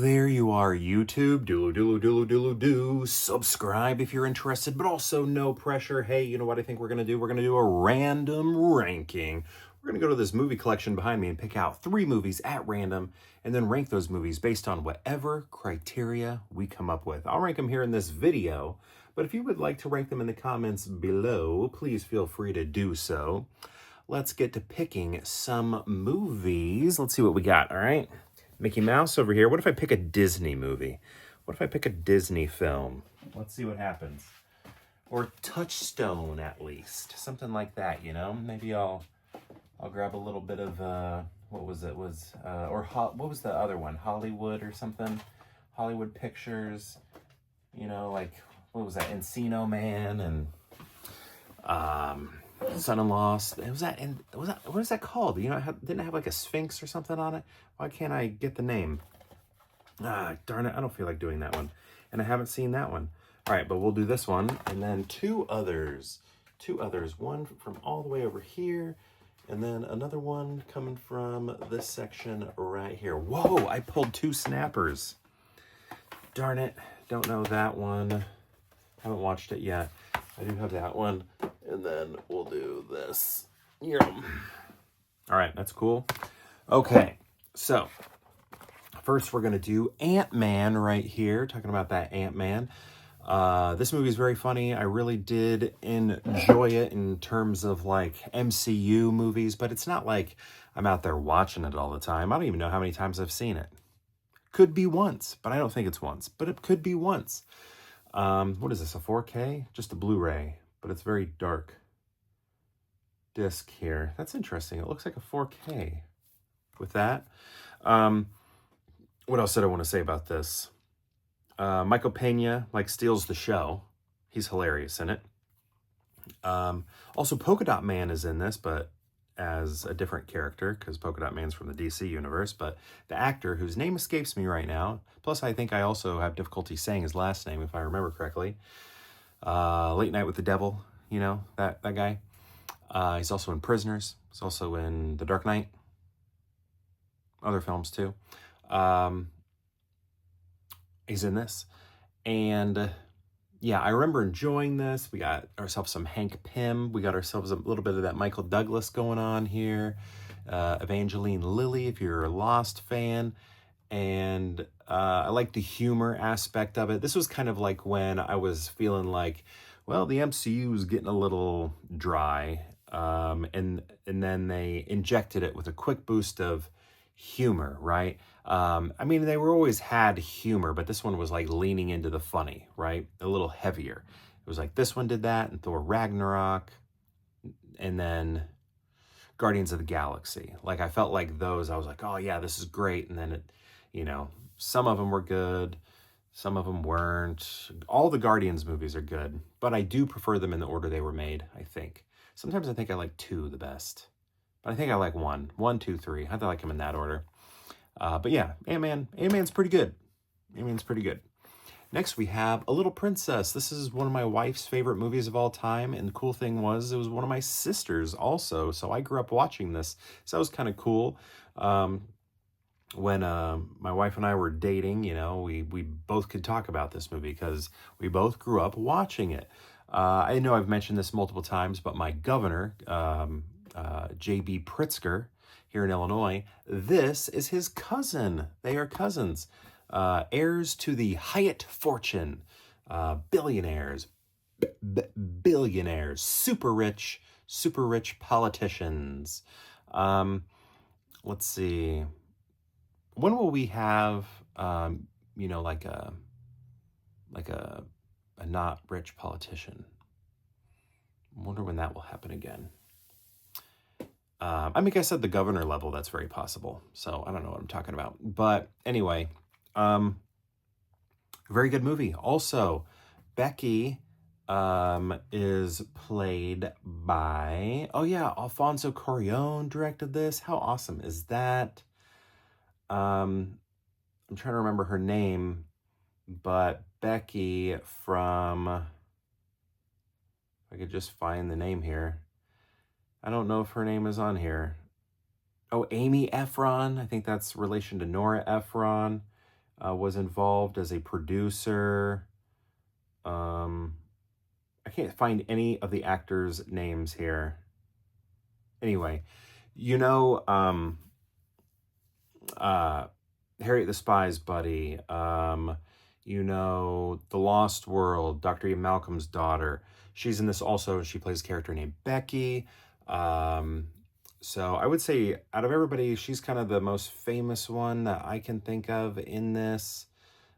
there you are, YouTube. Do. Subscribe if you're interested, but also no pressure. Hey, you know what I think we're going to do? We're going to do a random ranking. We're going to go to this movie collection behind me and pick out 3 movies at random and then rank those movies based on whatever criteria we come up with. I'll rank them here in this video, but if you would like to rank them in the comments below, please feel free to do so. Let's get to picking some movies. Let's see what we got, all right? Mickey Mouse over here. What if I pick a Disney movie? What if I pick a Disney film? Let's see what happens. Or Touchstone, at least. Something like that, you know? Maybe I'll grab a little bit of, what was it? What was the other one? Hollywood or something? Hollywood Pictures. You know, like, what was that? Encino Man and, Son-in-Law. What is that called? You know, didn't it have like a Sphinx or something on it? Why can't I get the name? Darn it, I don't feel like doing that one. And I haven't seen that one. All right, but we'll do this one. And then two others. One from all the way over here. And then another one coming from this section right here. Whoa, I pulled 2 snappers. Darn it, don't know that one. Haven't watched it yet. I do have that one. And then we'll do this. All right, that's cool. Okay, so first we're going to do Ant-Man right here. Talking about that Ant-Man. This movie is very funny. I really did enjoy it in terms of like MCU movies, but it's not like I'm out there watching it all the time. I don't even know how many times I've seen it. Could be once, but I don't think it's once. But it could be once. What is this, a 4K? Just a Blu-ray, but it's very dark disc here. That's interesting. It looks like a 4K with that. What else did I want to say about this? Michael Pena steals the show. He's hilarious in it. Also, Polka Dot Man is in this, but as a different character, because Polka Dot Man's from the DC universe. But the actor, whose name escapes me right now, plus I think I also have difficulty saying his last name, if I remember correctly. Late Night with the Devil, you know, that guy. He's also in Prisoners. He's also in The Dark Knight. Other films, too. He's in this. And, yeah, I remember enjoying this. We got ourselves some Hank Pym. We got ourselves a little bit of that Michael Douglas going on here. Evangeline Lilly, if you're a Lost fan. And I like the humor aspect of it. This was kind of like when I was feeling like, well, the MCU is getting a little dry. And then they injected it with a quick boost of humor, right? I mean, they were always had humor, but this one was like leaning into the funny, right? A little heavier. It was like this one did that, and Thor Ragnarok, and then Guardians of the Galaxy. Like, I felt like those, I was like, oh yeah, this is great. And then it, you know, some of them were good, some of them weren't. All the Guardians movies are good, but I do prefer them in the order they were made, I think. Sometimes I think I like 2 the best, but I think I like 1, 2, 3. I like them in that order. But yeah, Ant-Man's pretty good. Ant-Man's pretty good. Next, we have A Little Princess. This is one of my wife's favorite movies of all time. And the cool thing was, it was one of my sisters also. So I grew up watching this. So that was kind of cool. When my wife and I were dating, you know, we both could talk about this movie because we both grew up watching it. I know I've mentioned this multiple times, but my governor, J.B. Pritzker, here in Illinois, this is his cousin. They are cousins. Heirs to the Hyatt fortune. Billionaires. Billionaires. Super rich politicians. Let's see. When will we have, you know, like a not rich politician? I wonder when that will happen again. I mean, I said the governor level, that's very possible. So I don't know what I'm talking about. But anyway, very good movie. Also, Becky is played by, oh yeah, Alfonso Cuarón directed this. How awesome is that? I'm trying to remember her name, but Becky from, if I could just find the name here. I don't know if her name is on here. Oh, Amy Efron. I think that's relation to Nora Ephron. was involved as a producer. I can't find any of the actors' names here. Anyway, you know, Harriet the Spy's buddy, you know, The Lost World, Dr. Ian Malcolm's daughter. She's in this also. She plays a character named Becky. So I would say out of everybody, she's kind of the most famous one that I can think of in this.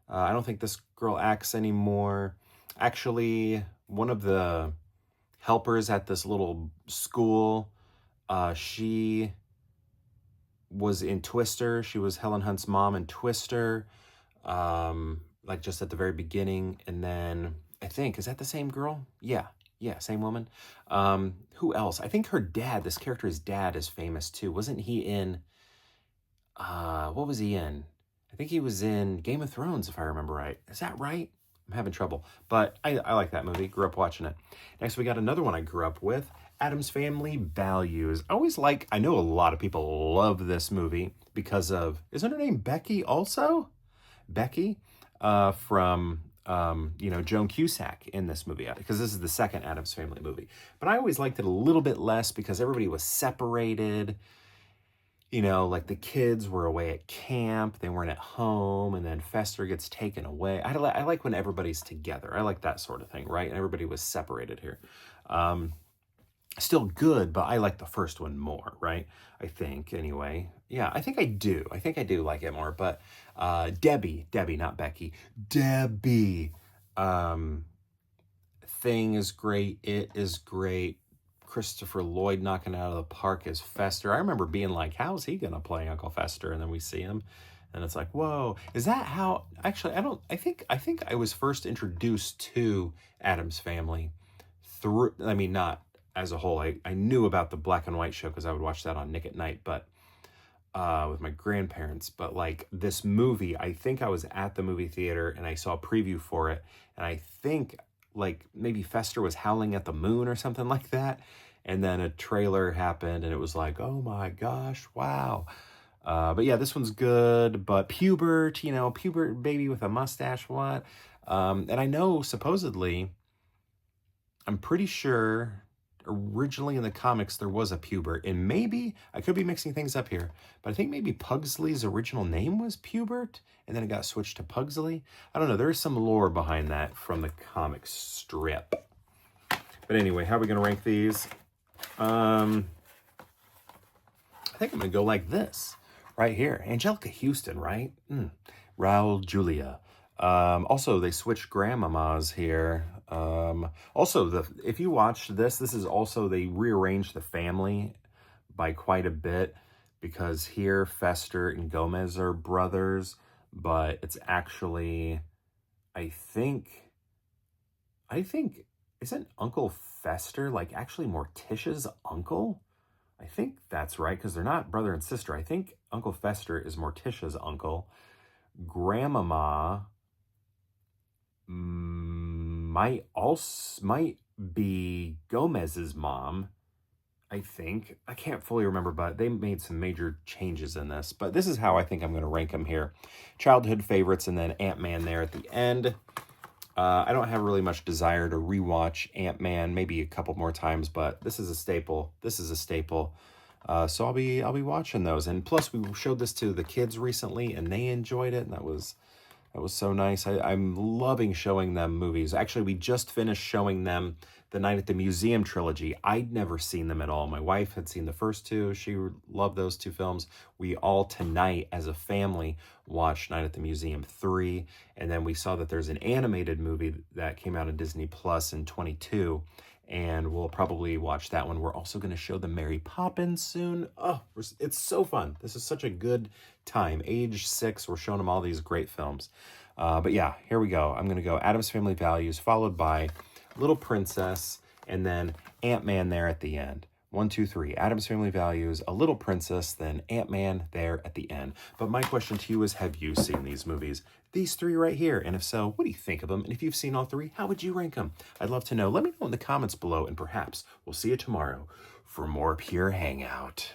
I don't think this girl acts anymore. Actually, one of the helpers at this little school, she was in Twister. She was Helen Hunt's mom in Twister, like just at the very beginning. And then I think, is that the same girl? Yeah, same woman. Who else? I think her dad, this character's dad, is famous too. Wasn't he in, what was he in? I think he was in Game of Thrones, if I remember right. Is that right? I'm having trouble, but I like that movie. Grew up watching it. Next, we got another one I grew up with, Addams Family Values. I know a lot of people love this movie because of, isn't her name Becky also? Becky from, Joan Cusack in this movie, because this is the second Addams Family movie. But I always liked it a little bit less because everybody was separated. You know, like the kids were away at camp, they weren't at home, and then Fester gets taken away. I like when everybody's together. I like that sort of thing, right? And everybody was separated here. Still good, but I like the first one more, right? I think, anyway. Yeah, I think I do. I think I do like it more. But Debbie, not Becky. Debbie. Thing is great. It is great. Christopher Lloyd knocking it out of the park as Fester. I remember being like, how's he going to play Uncle Fester? And then we see him. And it's like, whoa, is that how, actually, I think I was first introduced to Addams Family through, not as a whole. I knew about the black and white show because I would watch that on Nick at Night, but with my grandparents. But like this movie, I think I was at the movie theater and I saw a preview for it. And I think like maybe Fester was howling at the moon or something like that. And then a trailer happened and it was like, oh my gosh, wow. But yeah, this one's good. But Pubert, Pubert baby with a mustache, what? And I know supposedly, I'm pretty sure originally in the comics there was a Pubert. And maybe, I could be mixing things up here, but I think maybe Pugsley's original name was Pubert. And then it got switched to Pugsley. I don't know. There's some lore behind that from the comic strip. But anyway, how are we going to rank these? I think I'm going to go like this. Right here. Angelica Houston, right? Raul Julia. Also, they switched grandmamas here. Also, if you watch this is also, they rearranged the family by quite a bit. Because here, Fester and Gomez are brothers. But it's actually, I think, isn't Uncle Fester like actually Morticia's uncle? I think that's right, because they're not brother and sister. I think Uncle Fester is Morticia's uncle. Grandmama might be Gomez's mom. I think. I can't fully remember, but they made some major changes in this. But this is how I think I'm going to rank them here. Childhood favorites and then Ant-Man there at the end. I don't have really much desire to rewatch Ant-Man, maybe a couple more times, but this is a staple. So I'll be watching those. And plus, we showed this to the kids recently, and they enjoyed it, and that was so nice. I'm loving showing them movies. Actually, we just finished showing them the Night at the Museum trilogy. I'd never seen them at all. My wife had seen the first two. She loved those two films. We all tonight as a family watched Night at the Museum 3. And then we saw that there's an animated movie that came out on Disney Plus in 22. And we'll probably watch that one. We're also going to show them Mary Poppins soon. Oh, it's so fun. This is such a good time. Age 6, we're showing them all these great films. But yeah, here we go. I'm going to go Addams Family Values, followed by Little Princess, and then Ant-Man there at the end. 1, 2, 3. Addams Family Values, A Little Princess, then Ant-Man there at the end. But my question to you is, have you seen these movies? These three right here. And if so, what do you think of them? And if you've seen all three, how would you rank them? I'd love to know. Let me know in the comments below, and perhaps we'll see you tomorrow for more Pure Hangout.